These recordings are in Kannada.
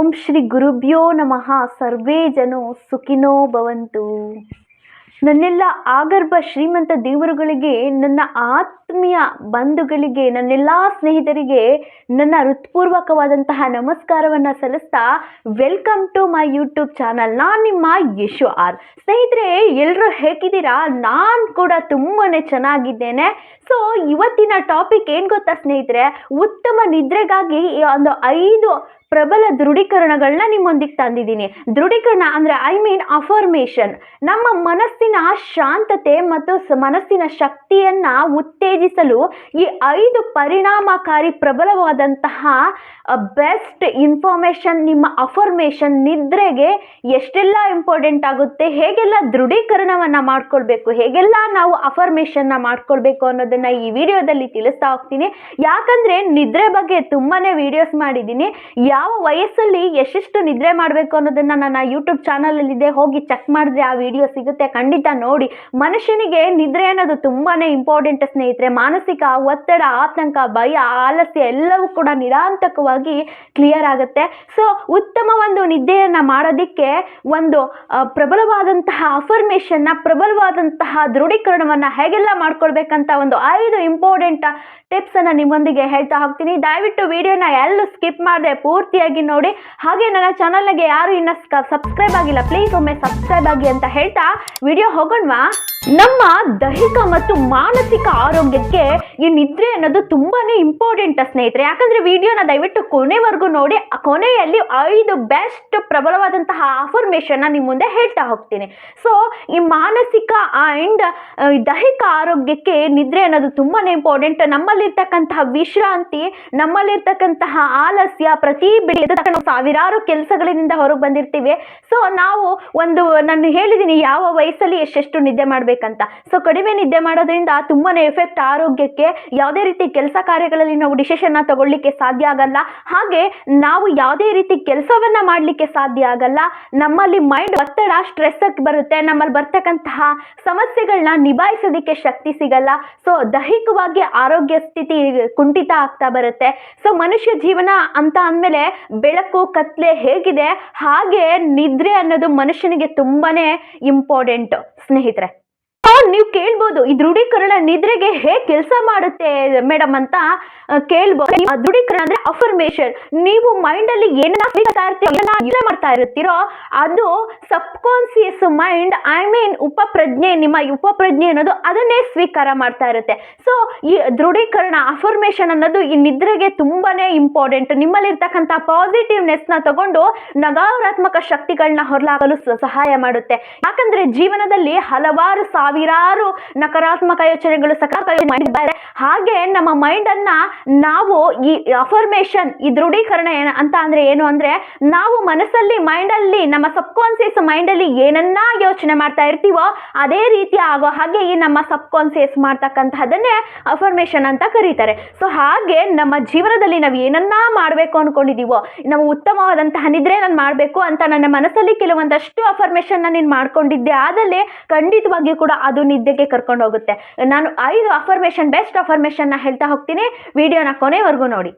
ಓಂ ಶ್ರೀ ಗುರುಭ್ಯೋ ನಮಃ. ಸರ್ವೇ ಜನೋ ಸುಖಿನೋ ಭವಂತು. ನನ್ನೆಲ್ಲ ಆಗರ್ಭ ಶ್ರೀಮಂತ ದೇವರುಗಳಿಗೆ, ನನ್ನ ಆತ್ಮೀಯ ಬಂಧುಗಳಿಗೆ, ನನ್ನೆಲ್ಲ ಸ್ನೇಹಿತರಿಗೆ ನನ್ನ ಹೃತ್ಪೂರ್ವಕವಾದಂತಹ ನಮಸ್ಕಾರವನ್ನು ಸಲ್ಲಿಸ್ತಾ welcome to my YouTube channel. ನಾನು ನಿಮ್ಮ ಯಶು ಆರ್. ಸ್ನೇಹಿತರೆ, ಎಲ್ಲರೂ ಹೇಗಿದ್ದೀರಾ? ನಾನು ಕೂಡ ತುಂಬಾ ಚೆನ್ನಾಗಿದ್ದೇನೆ. ಸೊ ಇವತ್ತಿನ ಟಾಪಿಕ್ ಏನು ಗೊತ್ತಾ ಸ್ನೇಹಿತರೆ? ಉತ್ತಮ ನಿದ್ರೆಗಾಗಿ ಒಂದು 5 ಪ್ರಬಲ ದೃಢೀಕರಣಗಳನ್ನ ನಿಮ್ಮೊಂದಿಗೆ ತಂದಿದ್ದೀನಿ. ದೃಢೀಕರಣ ಅಂದರೆ ಅಫರ್ಮೇಷನ್. ನಮ್ಮ ಮನಸ್ಸಿನ ಶಾಂತತೆ ಮತ್ತು ಮನಸ್ಸಿನ ಶಕ್ತಿಯನ್ನು ಉತ್ತೇಜಿಸಲು ಈ 5 ಪರಿಣಾಮಕಾರಿ ಪ್ರಬಲವಾದಂತಹ ಬೆಸ್ಟ್ ಇನ್ಫಾರ್ಮೇಷನ್, ನಿಮ್ಮ ಅಫರ್ಮೇಷನ್ ನಿದ್ರೆಗೆ ಎಷ್ಟೆಲ್ಲ ಇಂಪಾರ್ಟೆಂಟ್ ಆಗುತ್ತೆ, ಹೇಗೆಲ್ಲ ದೃಢೀಕರಣವನ್ನು ಮಾಡ್ಕೊಳ್ಬೇಕು, ಹೇಗೆಲ್ಲ ನಾವು ಅಫರ್ಮೇಷನ್ನ ಮಾಡ್ಕೊಳ್ಬೇಕು ಅನ್ನೋದನ್ನು ಈ ವಿಡಿಯೋದಲ್ಲಿ ತಿಳಿಸ್ತಾ ಹೋಗ್ತೀನಿ. ಯಾಕಂದರೆ ನಿದ್ರೆ ಬಗ್ಗೆ ತುಂಬಾ ವಿಡಿಯೋಸ್ ಮಾಡಿದ್ದೀನಿ. ಯಾವ ವಯಸ್ಸಲ್ಲಿ ಎಷ್ಟೆಷ್ಟು ನಿದ್ರೆ ಮಾಡಬೇಕು ಅನ್ನೋದನ್ನು ನನ್ನ ಯೂಟ್ಯೂಬ್ ಚಾನಲಲ್ಲಿದೆ, ಹೋಗಿ ಚೆಕ್ ಮಾಡಿದ್ರೆ ಆ ವಿಡಿಯೋ ಸಿಗುತ್ತೆ, ಖಂಡಿತ ನೋಡಿ. ಮನುಷ್ಯನಿಗೆ ನಿದ್ರೆ ಅನ್ನೋದು ತುಂಬಾ ಇಂಪಾರ್ಟೆಂಟ್ ಸ್ನೇಹಿತರೆ. ಮಾನಸಿಕ ಒತ್ತಡ, ಆತಂಕ, ಭಯ, ಆಲಸ್ಯ ಎಲ್ಲವೂ ಕೂಡ ನಿರಾಂತಕವಾಗಿ ಕ್ಲಿಯರ್ ಆಗುತ್ತೆ. ಸೊ ಉತ್ತಮ ಒಂದು ನಿದ್ದೆಯನ್ನು ಮಾಡೋದಕ್ಕೆ ಒಂದು ಪ್ರಬಲವಾದಂತಹ ಅಫರ್ಮೇಷನ್ನ, ಪ್ರಬಲವಾದಂತಹ ದೃಢೀಕರಣವನ್ನು ಹೇಗೆಲ್ಲ ಮಾಡ್ಕೊಳ್ಬೇಕಂತ ಒಂದು 5 ಇಂಪಾರ್ಟೆಂಟ್ ಟಿಪ್ಸನ್ನು ನಿಮ್ಮೊಂದಿಗೆ ಹೇಳ್ತಾ ಹೋಗ್ತೀನಿ. ದಯವಿಟ್ಟು ವಿಡಿಯೋನ ಎಲ್ಲೂ ಸ್ಕಿಪ್ ಮಾಡದೆ ಪೂರ್ತಿಯಾಗಿ ನೋಡಿ. ಹಾಗೆ ನನ್ನ ಚಾನಲ್ಗೆ ಯಾರು ಇನ್ನು ಸಬ್ಸ್ಕ್ರೈಬ್ ಆಗಿಲ್ಲ, ಪ್ಲೀಸ್ ಒಮ್ಮೆ ಸಬ್ಸ್ಕ್ರೈಬ್ ಆಗಿ ಅಂತ ಹೇಳ್ತಾ ವಿಡಿಯೋ ಹೋಗೋಣವಾ? ನಮ್ಮ ದೈಹಿಕ ಮತ್ತು ಮಾನಸಿಕ ಆರೋಗ್ಯಕ್ಕೆ ಈ ನಿದ್ರೆ ಅನ್ನೋದು ತುಂಬಾನೇ ಇಂಪಾರ್ಟೆಂಟ್ ಸ್ನೇಹಿತರೆ. ಯಾಕಂದ್ರೆ ವಿಡಿಯೋನ ದಯವಿಟ್ಟು ಕೊನೆವರೆಗೂ ನೋಡಿ. ಕೊನೆಯಲ್ಲಿ 5 ಬೆಸ್ಟ್ ಪ್ರಬಲವಾದಂತಹ ಅಫರ್ಮೇಷನ್ ನಿಮ್ಮ ಮುಂದೆ ಹೇಳ್ತಾ ಹೋಗ್ತೀನಿ. ಸೊ ಈ ಮಾನಸಿಕ ಅಂಡ್ ದೈಹಿಕ ಆರೋಗ್ಯಕ್ಕೆ ನಿದ್ರೆ ಅನ್ನೋದು ತುಂಬಾನೇ ಇಂಪಾರ್ಟೆಂಟ್. ನಮ್ಮಲ್ಲಿರ್ತಕ್ಕಂತಹ ವಿಶ್ರಾಂತಿ, ನಮ್ಮಲ್ಲಿರ್ತಕ್ಕಂತಹ ಆಲಸ್ಯ, ಪ್ರತಿ ಬೆಳಿಗ್ಗೆ ನಾವು ಸಾವಿರಾರು ಕೆಲಸಗಳಿಂದ ಹೊರಗೆ ಬಂದಿರ್ತೀವಿ. ಸೊ ನಾವು ನಾನು ಹೇಳಿದ್ದೀನಿ ಯಾವ ವಯಸ್ಸಲ್ಲಿ ಎಷ್ಟೆಷ್ಟು ನಿದ್ದೆ ಮಾಡಬೇಕಂತ. ಸೊ ಕಡಿಮೆ ನಿದ್ದೆ ಮಾಡೋದ್ರಿಂದ ತುಂಬಾನೇ ಎಫೆಕ್ಟ್ ಆರೋಗ್ಯಕ್ಕೆ. ಯಾವುದೇ ರೀತಿ ಕೆಲಸ ಕಾರ್ಯಗಳಲ್ಲಿ ನಾವು ಡಿಸಿಷನ್ ತಗೊಳ್ಳಿಕ್ಕೆ ಸಾಧ್ಯ ಆಗಲ್ಲ. ಹಾಗೆ ನಾವು ಯಾವುದೇ ರೀತಿ ಕೆಲಸವನ್ನ ಮಾಡಲಿಕ್ಕೆ ಸಾಧ್ಯ ಆಗಲ್ಲ. ನಮ್ಮಲ್ಲಿ ಮೈಂಡ್ ಒತ್ತಡ, ಸ್ಟ್ರೆಸ್ ಬರುತ್ತೆ. ನಮ್ಮಲ್ಲಿ ಬರ್ತಕ್ಕಂತಹ ಸಮಸ್ಯೆಗಳನ್ನ ನಿಭಾಯಿಸೋದಕ್ಕೆ ಶಕ್ತಿ ಸಿಗಲ್ಲ. ಸೊ ದೈಹಿಕವಾಗಿ ಆರೋಗ್ಯ ಸ್ಥಿತಿ ಕುಂಠಿತ ಆಗ್ತಾ ಬರುತ್ತೆ. ಸೊ ಮನುಷ್ಯ ಜೀವನ ಅಂತ ಅಂದಮೇಲೆ ಬೆಳಕು ಕತ್ಲೆ ಹೇಗಿದೆ, ಹಾಗೆ ನಿದ್ರೆ ಅನ್ನೋದು ಮನುಷ್ಯನಿಗೆ ತುಂಬಾನೇ ಇಂಪಾರ್ಟೆಂಟ್ ಸ್ನೇಹಿತರೆ. ನೀವು ಕೇಳ್ಬೋದು, ಈ ದೃಢೀಕರಣ ನಿದ್ರೆಗೆ ಹೇಗೆ ಕೆಲಸ ಮಾಡುತ್ತೆ ಮೇಡಮ್ ಅಂತ ಕೇಳ್ಬೋದು. ದೃಢೀಕರಣ ಅಂದ್ರೆ ಅಫರ್ಮೇಷನ್. ನೀವು ಮೈಂಡ್ ಅಲ್ಲಿ ಏನನ್ನ ಮಾಡ್ತಾ ಇರ್ತೀರೋ ಅದು ಸಬ್ ಕಾನ್ಸಿಯಸ್ ಮೈಂಡ್, ಉಪಪ್ರಜ್ಞೆ, ನಿಮ್ಮ ಉಪಪ್ರಜ್ಞೆ ಅನ್ನೋದು ಅದನ್ನೇ ಸ್ವೀಕಾರ ಮಾಡ್ತಾ ಇರುತ್ತೆ. ಸೊ ಈ ದೃಢೀಕರಣ ಅಫರ್ಮೇಷನ್ ಅನ್ನೋದು ಈ ನಿದ್ರೆಗೆ ತುಂಬಾನೇ ಇಂಪಾರ್ಟೆಂಟ್. ನಿಮ್ಮಲ್ಲಿರ್ತಕ್ಕಂಥ ಪಾಸಿಟಿವ್ನೆಸ್ ನ ತಗೊಂಡು ನಕಾರಾತ್ಮಕ ಶಕ್ತಿಗಳನ್ನ ಹೊರಲಾಗಲು ಸಹಾಯ ಮಾಡುತ್ತೆ. ಯಾಕಂದ್ರೆ ಜೀವನದಲ್ಲಿ ಹಲವಾರು ಸಾವಿರಾರು ನಕಾರಾತ್ಮಕ ಯೋಚನೆಗಳು ಮಾಡಿದ್ದಾರೆ. ಹಾಗೆ ನಮ್ಮ ಮೈಂಡ್ ಅನ್ನ ನಾವು ಈ ಅಫರ್ಮೇಷನ್, ಈ ದೃಢೀಕರಣ ಅಂತ ಅಂದ್ರೆ ಏನು ಅಂದ್ರೆ, ನಾವು ಮನಸ್ಸಲ್ಲಿ, ಮೈಂಡ್ ಅಲ್ಲಿ, ನಮ್ಮ ಸಬ್ ಕಾನ್ಸಿಯಸ್ ಮೈಂಡ್ ಅಲ್ಲಿ ಏನನ್ನ ಯೋಚನೆ ಮಾಡ್ತಾ ಇರ್ತೀವೋ ಅದೇ ರೀತಿ ಆಗೋ ಹಾಗೆ ಈ ನಮ್ಮ ಸಬ್ ಕಾನ್ಸಿಯಸ್ ಮಾಡ್ತಕ್ಕಂತಹದನ್ನೇ ಅಫರ್ಮೇಷನ್ ಅಂತ ಕರೀತಾರೆ. ಸೊ ಹಾಗೆ ನಮ್ಮ ಜೀವನದಲ್ಲಿ ನಾವು ಏನನ್ನ ಮಾಡಬೇಕು ಅನ್ಕೊಂಡಿದೀವೋ, ನಾವು ಉತ್ತಮವಾದಂತಹ ನಿದ್ರೆ ನಾನು ಮಾಡಬೇಕು ಅಂತ ನನ್ನ ಮನಸ್ಸಲ್ಲಿ ಕೆಲವೊಂದಷ್ಟು ಅಫರ್ಮೇಷನ್ ನೀನು ಮಾಡ್ಕೊಂಡಿದ್ದೆ ಆದಲ್ಲಿ ಖಂಡಿತವಾಗಿಯೂ ಕೂಡ ಅದು ನಿದ್ದೆಗೆ ಕರ್ಕೊಂಡು ಹೋಗುತ್ತೆ. ನಾನು 5 ಅಫರ್ಮೇಷನ್, ಬೆಸ್ಟ್ ಅಫರ್ಮೇಷನ್ ಹೇಳ್ತಾ ಹೋಗ್ತೀನಿ. ವಿಡಿಯೋನ ಕೊನೆವರೆಗೂ ನೋಡಿ.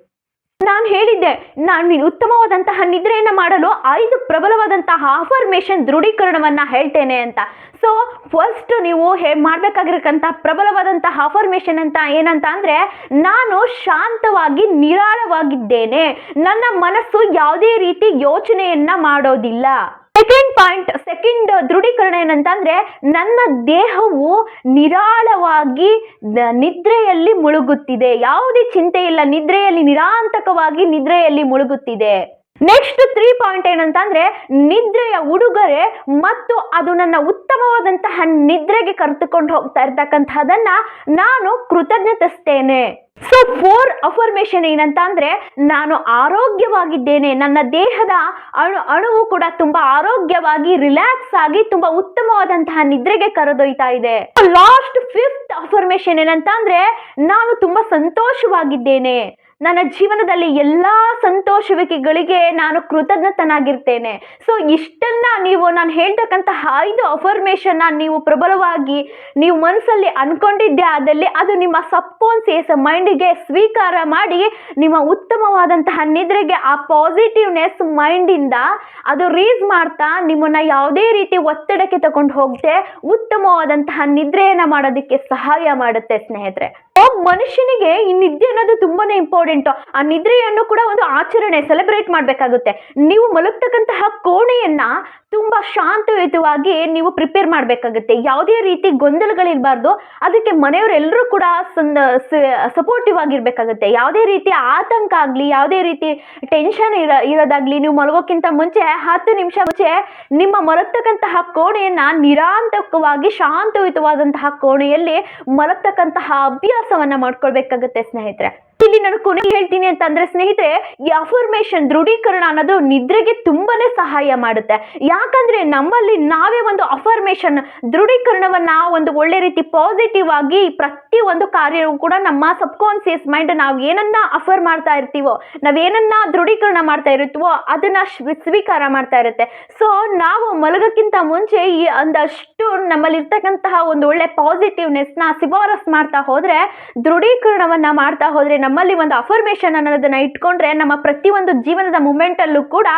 ನಾನು ಹೇಳಿದ್ದೆ, ನಾನು ಉತ್ತಮವಾದಂತಹ ನಿದ್ರೆಯನ್ನ ಮಾಡಲು 5 ಪ್ರಬಲವಾದಂತಹ ಅಫರ್ಮೇಷನ್ ದೃಢೀಕರಣವನ್ನ ಹೇಳ್ತೇನೆ ಅಂತ. ಸೊ ಫಸ್ಟ್ ನೀವು ಮಾಡಬೇಕಾಗಿರಕ್ಕಂಥ ಪ್ರಬಲವಾದಂತಹ ಅಫರ್ಮೇಷನ್ ಅಂತ ಏನಂತ ಅಂದ್ರೆ, ನಾನು ಶಾಂತವಾಗಿ ನಿರಾಳವಾಗಿದ್ದೇನೆ, ನನ್ನ ಮನಸ್ಸು ಯಾವುದೇ ರೀತಿ ಯೋಚನೆಯನ್ನ ಮಾಡೋದಿಲ್ಲ. ಸೆಕೆಂಡ್ ದೃಢೀಕರಣ ಏನಂತ ಅಂದ್ರೆ, ನನ್ನ ದೇಹವು ನಿರಾಳವಾಗಿ ನಿದ್ರೆಯಲ್ಲಿ ಮುಳುಗುತ್ತಿದೆ, ಯಾವುದೇ ಚಿಂತೆ ಇಲ್ಲ, ನಿದ್ರೆಯಲ್ಲಿ ನಿರಾಂತಕವಾಗಿ ನಿದ್ರೆಯಲ್ಲಿ ಮುಳುಗುತ್ತಿದೆ. ನೆಕ್ಸ್ಟ್ 3 ಪಾಯಿಂಟ್ ಏನಂತ ಅಂದ್ರೆ, ನಿದ್ರೆಯ ಉಡುಗೊರೆ ಮತ್ತು ಅದು ನನ್ನ ಉತ್ತಮವಾದಂತಹ ನಿದ್ರೆಗೆ ಕರೆದುಕೊಂಡು ಹೋಗ್ತಾ ಇರ್ತಕ್ಕಂಥದನ್ನ ನಾನು ಕೃತಜ್ಞತಿಸ್ತೇನೆ. ಸೊ 4 ಅಫರ್ಮೇಷನ್ ಏನಂತ ಅಂದ್ರೆ, ನಾನು ಆರೋಗ್ಯವಾಗಿದ್ದೇನೆ, ನನ್ನ ದೇಹದ ಅಣುವು ಕೂಡ ತುಂಬಾ ಆರೋಗ್ಯವಾಗಿ ರಿಲ್ಯಾಕ್ಸ್ ಆಗಿ ತುಂಬಾ ಉತ್ತಮವಾದಂತಹ ನಿದ್ರೆಗೆ ಕರೆದೊಯ್ತಾ ಇದೆ. ಲಾಸ್ಟ್ 5th ಅಫರ್ಮೇಷನ್ ಏನಂತ ಅಂದ್ರೆ, ನಾನು ತುಂಬಾ ಸಂತೋಷವಾಗಿದ್ದೇನೆ, ನನ್ನ ಜೀವನದಲ್ಲಿ ಎಲ್ಲ ಸಂತೋಷವಿಕೆಗಳಿಗೆ ನಾನು ಕೃತಜ್ಞತನಾಗಿರ್ತೇನೆ. ಸೊ ಇಷ್ಟನ್ನ ನೀವು ನಾನು ಹೇಳ್ತಕ್ಕಂತಹ 5 ಅಫರ್ಮೇಷನ್ನ ನೀವು ಪ್ರಬಲವಾಗಿ ನೀವು ಮನಸ್ಸಲ್ಲಿ ಅನ್ಕೊಂಡಿದ್ದೆ ಆದಲ್ಲಿ ಅದು ನಿಮ್ಮ ಸಬ್ಕಾನ್ಸಿಯಸ್ ಮೈಂಡಿಗೆ ಸ್ವೀಕಾರ ಮಾಡಿ ನಿಮ್ಮ ಉತ್ತಮವಾದಂತಹ ನಿದ್ರೆಗೆ ಆ ಪಾಸಿಟಿವ್ನೆಸ್ ಮೈಂಡಿಂದ ಅದು ರೀಸ್ ಮಾಡ್ತಾ ನಿಮ್ಮನ್ನ ಯಾವುದೇ ರೀತಿ ಒತ್ತಡಕ್ಕೆ ತಗೊಂಡು ಹೋಗದೆ ಉತ್ತಮವಾದಂತಹ ನಿದ್ರೆಯನ್ನ ಮಾಡೋದಕ್ಕೆ ಸಹಾಯ ಮಾಡುತ್ತೆ ಸ್ನೇಹಿತರೆ. ಮನುಷ್ಯನಿಗೆ ಈ ನಿದ್ದೆ ಅನ್ನೋದು ತುಂಬಾನೇ ಇಂಪಾರ್ಟೆಂಟ್. ಆ ನಿದ್ರೆಯನ್ನು ಕೂಡ ಒಂದು ಆಚರಣೆ ಸೆಲೆಬ್ರೇಟ್ ಮಾಡಬೇಕಾಗುತ್ತೆ. ನೀವು ಮಲಗ್ತಕ್ಕಂತಹ ಕೋಣೆಯನ್ನ ತುಂಬಾ ಶಾಂತಯುತವಾಗಿ ನೀವು ಪ್ರಿಪೇರ್ ಮಾಡಬೇಕಾಗುತ್ತೆ. ಯಾವುದೇ ರೀತಿ ಗೊಂದಲಗಳಿರಬಾರ್ದು. ಅದಕ್ಕೆ ಮನೆಯವರೆಲ್ಲರೂ ಕೂಡ ಸಪೋರ್ಟಿವ್ ಆಗಿರ್ಬೇಕಾಗುತ್ತೆ. ಯಾವುದೇ ರೀತಿ ಆತಂಕ ಆಗಲಿ, ಯಾವುದೇ ರೀತಿ ಟೆನ್ಷನ್ ಇರೋದಾಗ್ಲಿ, ನೀವು ಮಲಗೋಕ್ಕಿಂತ ಮುಂಚೆ 10 ನಿಮಿಷ ಮುಂಚೆ ನಿಮ್ಮ ಮಲಗ್ತಕ್ಕಂತಹ ಕೋಣೆಯನ್ನ ನಿರಾಂತಕವಾಗಿ ಶಾಂತಯುತವಾದಂತಹ ಕೋಣೆಯಲ್ಲಿ ಮಲಗ್ತಕ್ಕಂತಹ ಅಭ್ಯಾಸವನ್ನ ಮಾಡ್ಕೊಳ್ಬೇಕಾಗುತ್ತೆ ಸ್ನೇಹಿತರೆ. ಇಲ್ಲಿ ನಾನು ಕೊನೆಗೆ ಹೇಳ್ತೀನಿ ಅಂತಂದ್ರೆ ಸ್ನೇಹಿತರೆ, ಈ ಅಫರ್ಮೇಷನ್ ದೃಢೀಕರಣ ಅನ್ನೋದು ನಿದ್ರೆಗೆ ತುಂಬಾನೇ ಸಹಾಯ ಮಾಡುತ್ತೆ. ಯಾಕಂದ್ರೆ ನಮ್ಮಲ್ಲಿ ನಾವೇ ಒಂದು ಅಫರ್ಮೇಷನ್ ದೃಢೀಕರಣವನ್ನ ಒಂದು ಒಳ್ಳೆ ರೀತಿ ಪಾಸಿಟಿವ್ ಆಗಿ ಪ್ರತಿ ಒಂದು ಕಾರ್ಯವೂ ಕೂಡ ನಮ್ಮ ಸಬ್ಕಾನ್ಸಿಯಸ್ ಮೈಂಡ್ ನಾವು ಏನನ್ನ ಅಫರ್ ಮಾಡ್ತಾ ಇರ್ತೀವೋ, ನಾವೇನನ್ನ ದೃಢೀಕರಣ ಮಾಡ್ತಾ ಇರುತ್ತವೋ ಅದನ್ನ ಸ್ವೀಕಾರ ಮಾಡ್ತಾ ಇರುತ್ತೆ. ಸೊ ನಾವು ಮಲಗಕ್ಕಿಂತ ಮುಂಚೆ ಈ ಒಂದಷ್ಟು ನಮ್ಮಲ್ಲಿ ಇರ್ತಕ್ಕಂತಹ ಒಂದು ಒಳ್ಳೆ ಪಾಸಿಟಿವ್ನೆಸ್ ನ ಶಿಫಾರಸ್ ಮಾಡ್ತಾ ಹೋದ್ರೆ, ದೃಢೀಕರಣವನ್ನ ಮಾಡ್ತಾ ಹೋದ್ರೆ, ನಮ್ಮಲ್ಲಿ ಒಂದು ಅಫರ್ಮೇಷನ್ ಅನ್ನೋದನ್ನ ಇಟ್ಕೊಂಡ್ರೆ ನಮ್ಮ ಪ್ರತಿಯೊಂದು ಜೀವನದ ಮೂಮೆಂಟ್ ಅಲ್ಲೂ ಕೂಡ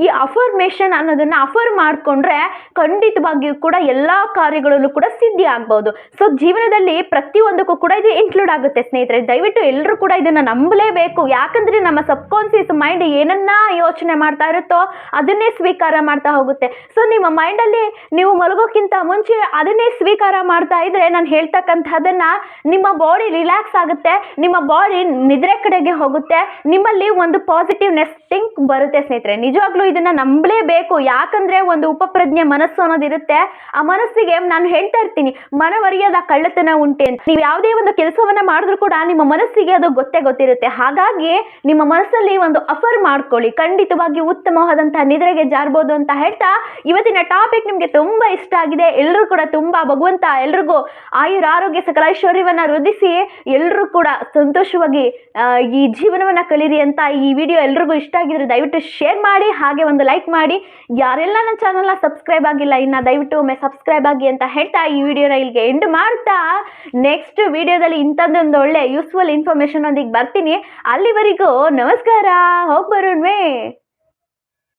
ಈ ಅಫರ್ಮೇಷನ್ ಅನ್ನೋದನ್ನ ಅಫರ್ ಮಾಡ್ಕೊಂಡ್ರೆ ಖಂಡಿತವಾಗಿಯೂ ಕೂಡ ಎಲ್ಲಾ ಕಾರ್ಯಗಳಲ್ಲೂ ಕೂಡ ಸಿದ್ಧಿ ಆಗ್ಬಹುದು. ಸೊ ಜೀವನದಲ್ಲಿ ಪ್ರತಿಯೊಂದಕ್ಕೂ ಕೂಡ ಇದು ಇನ್ಕ್ಲೂಡ್ ಆಗುತ್ತೆ ಸ್ನೇಹಿತರೆ. ದಯವಿಟ್ಟು ಎಲ್ಲರೂ ಕೂಡ ಇದನ್ನ ನಂಬಲೇಬೇಕು. ಯಾಕಂದ್ರೆ ನಮ್ಮ ಸಬ್ಕಾನ್ಸಿಯಸ್ ಮೈಂಡ್ ಏನನ್ನ ಯೋಚನೆ ಮಾಡ್ತಾ ಇರುತ್ತೋ ಅದನ್ನೇ ಸ್ವೀಕಾರ ಮಾಡ್ತಾ ಹೋಗುತ್ತೆ. ಸೊ ನಿಮ್ಮ ಮೈಂಡ್ ಅಲ್ಲಿ ನೀವು ಮಲಗೋಕ್ಕಿಂತ ಮುಂಚೆ ಅದನ್ನೇ ಸ್ವೀಕಾರ ಮಾಡ್ತಾ ಇದ್ರೆ, ನಾನು ಹೇಳ್ತಕ್ಕಂಥದ್ದನ್ನ ನಿಮ್ಮ ಬಾಡಿ ರಿಲ್ಯಾಕ್ಸ್ ಆಗುತ್ತೆ, ನಿಮ್ಮ ಬಾಡಿ ನಿದ್ರೆ ಕಡೆಗೆ ಹೋಗುತ್ತೆ, ನಿಮ್ಮಲ್ಲಿ ಒಂದು ಪಾಸಿಟಿವ್ನೆಸ್ ಥಿಂಕ್ ಬರುತ್ತೆ ಸ್ನೇಹಿತರೆ. ನಿಜವಾಗ್ಲೂ ಇದನ್ನ ನಂಬಲೇಬೇಕು. ಯಾಕಂದ್ರೆ ಒಂದು ಉಪಪ್ರಜ್ಞೆ ಮನಸ್ಸು ಅನ್ನೋದಿರುತ್ತೆ. ಆ ಮನಸ್ಸಿಗೆ ನಾನು ಹೇಳ್ತಾ ಇರ್ತೀನಿ, ಮನವರಿಯದ ಕಳ್ಳತನ ಉಂಟೆ ಅಂತ. ನೀವು ಯಾವುದೇ ಒಂದು ಕೆಲಸವನ್ನ ಮಾಡಿದ್ರು ಕೂಡ ನಿಮ್ಮ ಮನಸ್ಸಿಗೆ ಅದು ಗೊತ್ತಿರುತ್ತೆ. ಹಾಗಾಗಿ ನಿಮ್ಮ ಮನಸ್ಸಲ್ಲಿ ಒಂದು ಅಫರ್ ಮಾಡ್ಕೊಳ್ಳಿ, ಖಂಡಿತವಾಗಿ ಉತ್ತಮವಾದಂತಹ ನಿದ್ರೆಗೆ ಜಾರಬಹುದು ಅಂತ ಹೇಳ್ತಾ ಇವತ್ತಿನ ಟಾಪಿಕ್ ನಿಮ್ಗೆ ತುಂಬಾ ಇಷ್ಟ ಆಗಿದೆ. ಎಲ್ಲರೂ ಕೂಡ ತುಂಬಾ ಭಗವಂತ ಎಲ್ರಿಗೂ ಆಯುರ ಆರೋಗ್ಯ ಸಕಲ ಐಶ್ವರ್ಯವನ್ನ ವೃದ್ಧಿಸಿ ಎಲ್ಲರೂ ಕೂಡ ಸಂತೋಷವಾಗಿ ಈ ಜೀವನವನ್ನ ಕಳೀರಿ ಅಂತ ಈ ವಿಡಿಯೋ ಎಲ್ರಿಗೂ ಇಷ್ಟ ಆಗಿದ್ರೆ ದಯವಿಟ್ಟು ಶೇರ್ ಮಾಡಿ, ಹಾಗೆ ಒಂದು ಲೈಕ್ ಮಾಡಿ. ಯಾರೆಲ್ಲ ನನ್ನ ಚಾನಲ್ನ ಸಬ್ಸ್ಕ್ರೈಬ್ ಆಗಿಲ್ಲ ಇನ್ನ ದಯವಿಟ್ಟು ಒಮ್ಮೆ ಸಬ್ಸ್ಕ್ರೈಬ್ ಆಗಿ ಅಂತ ಹೇಳ್ತಾ ಈ ವಿಡಿಯೋನ ಇಲ್ಲಿಗೆ ಎಂಡ್ ಮಾಡ್ತಾ ನೆಕ್ಸ್ಟ್ ವಿಡಿಯೋದಲ್ಲಿ ಇಂಥದ್ದೊಂದು ಒಳ್ಳೆ ಯೂಸ್ಫುಲ್ ಇನ್ಫಾರ್ಮೇಶನ್ ಒಂದಿಗೆ ಬರ್ತೀನಿ. ಅಲ್ಲಿವರೆಗೂ ನಮಸ್ಕಾರ, ಹೋಗ್ಬರೋಣ್ವೇ.